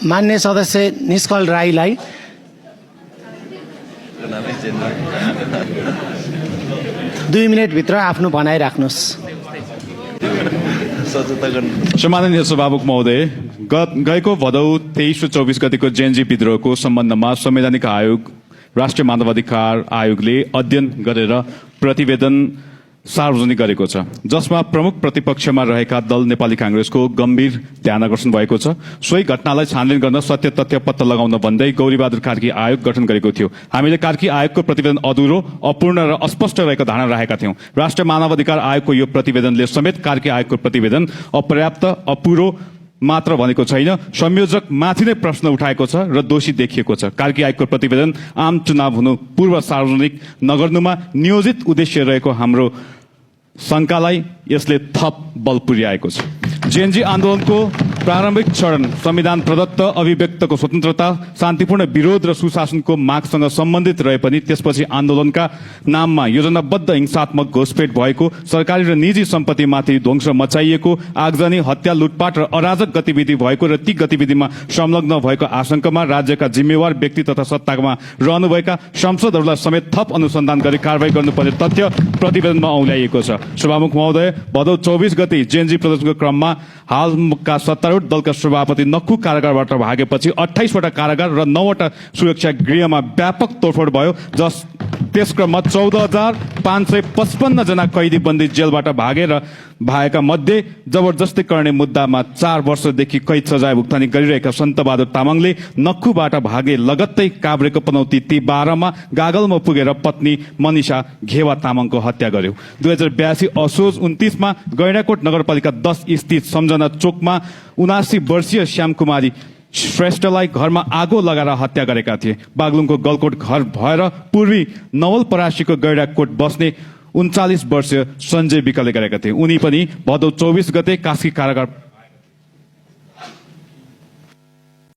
मान्य सदस्य निष्कल राईलाई 2 मिनेटभित्र आफ्नो भनाइ राख्नुहोस्। सम्माननीय सभामुख महोदय, गएको भदौ 23 र 24 गतिको जेएनजी विद्रोहको सम्बन्धमा संवैधानिक आयोग राष्ट्रिय मानवाधिकार आयोगले अध्ययन गरेर प्रतिवेदन सार्वजनिक गरेको छ, जसमा प्रमुख प्रतिपक्षमा रहेका दल नेपाली कांग्रेसको गम्भीर ध्यानकर्षण भएको छ। सोही घटनालाई छानबिन गर्न सत्य तथ्य पत्ता लगाउन भन्दै गौरीबहादुर कार्की आयोग गठन गरेको थियो। हामीले कार्की आयोगको प्रतिवेदन अधुरो, अपूर्ण र अस्पष्ट रहेको धारणा राखेका थियौं। राष्ट्रिय मानवाधिकार आयोगको यो प्रतिवेदनले समेत कार्की आयोगको प्रतिवेदन अपर्याप्त, अपुरो मात्र भनेको छैन, संयोजक माथि नै प्रश्न उठाएको छ र दोषी देखिएको छ। कार्की आयोगको प्रतिवेदन आम चुनाव हुनु पूर्व सार्वजनिक नगर्नुमा नियोजित उद्देश्य रहेको हाम्रो शंकालाई यसले थप बल पुर्याएको छ। जेएनजी आन्दोलनको प्रारम्भिक चरण संविधान प्रदत्त अभिव्यक्तको स्वतन्त्रता, शान्तिपूर्ण विरोध र सुशासनको मागसँग सम्बन्धित रहे पनि त्यसपछि आन्दोलनका नाममा योजनाबद्ध हिंसात्मक घुसपेट भएको, सरकारी र निजी सम्पत्तिमाथि ध्वंस मचाइएको, आगजनी, हत्या, लुटपाट र अराजक गतिविधि भएको र ती गतिविधिमा संलग्न भएको आशंकामा राज्यका जिम्मेवार व्यक्ति तथा सत्तामा रहनुभएका सांसदहरूलाई समेत थप अनुसन्धान गरी कारवाही गर्नुपर्ने तथ्य प्रतिवेदनमा औल्याइएको छ। सभामुख महोदय, भदौ 24 गते जेएनजी प्रदर्शनको क्रममा हालका सत्तारूढ दलका सभापति नक्खु कारागारबाट भागेपछि 28 वटा कारागार र 9 वटा सुरक्षा गृहमा व्यापक तोडफोड भयो। त्यस क्रममा 14,555 जना कैदी बन्दी जेलबाट भागेका मध्ये जबरजस्ती गर्ने मुद्दामा 4 वर्षदेखि कैद सजाय भुक्तानी गरिरहेका सन्तबहादुर तामाङले नक्खुबाट भागे लगत्तै काभ्रेको पनौती ती 12 मा गागलमा पुगेर पत्नी मनिषा घेवा तामाङको हत्या गर्यो। 2082 असोज 29 मा गैंडाकोट नगरपालिका 10 स्थित सम्झना चोकमा 79 वर्षीय श्यामकुमारी श्रेष्ठलाई घरमा आगो लगाएर हत्या गरेका थिए। बागलुङको गलकोट घर भएर पूर्वी नवलपरासीको गैंडाकोट बस्ने 39 वर्षीय सञ्जय विकले गरेका थिए। उनी पनि भदौ 24 गते कास्की कारागार